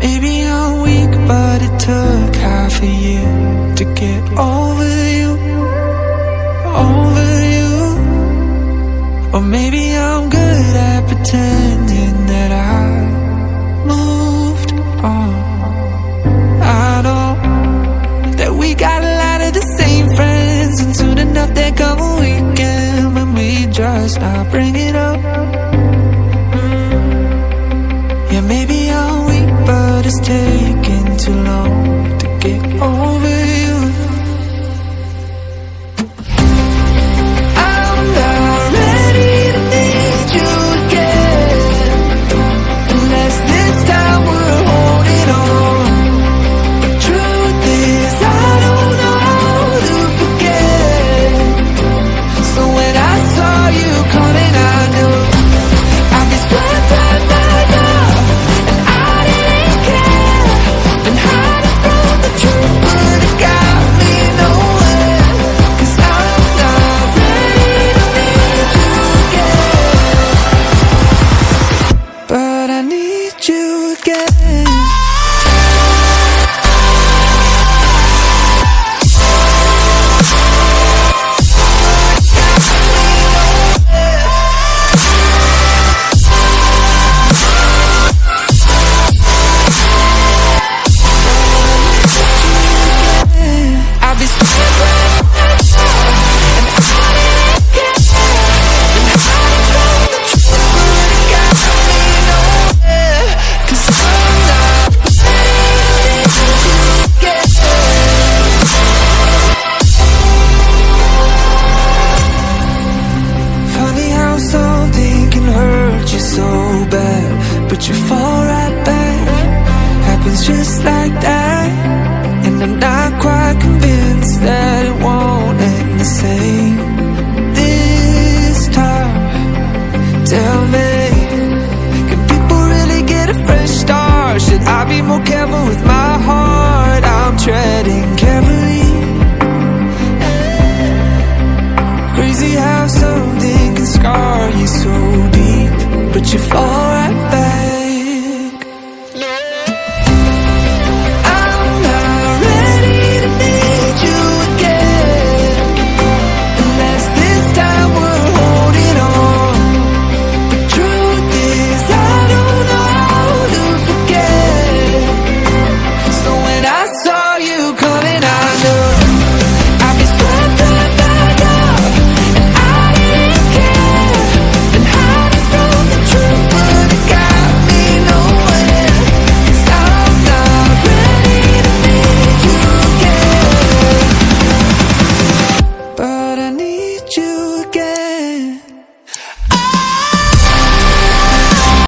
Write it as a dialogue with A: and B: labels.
A: Maybe I'm weak, but it took half a year to get over you, over you. Or maybe I'm good at pretending that I moved on. I know that we got a lot of the same friends, and soon enough there come a weekend when we just not bring it up. Yeah, maybe I'm weak, but it's taking too long to get over you. I'm not ready to need you again, unless this time we're holding on. The truth is I don't know how to forget. So when I saw you coming, I knew I'd be split right now, and I didn't care. Been hiding from the truth, but it got me nowhere. 'Cause I'm not ready to need you again, but I need you again. I'll be split right now, and I didn't care. Been hiding from the truth, but it got me nowhere. 'Cause I'm not ready to need you again. Funny how something can hurt you so bad, but you fall right back. Happens just like that. And I'm not quite convinced that it won't end the same this time. Tell me, can people really get a fresh start? Should I be more careful with my heart? I'm treading carefully. Crazy how something can scar you so deep, but you fall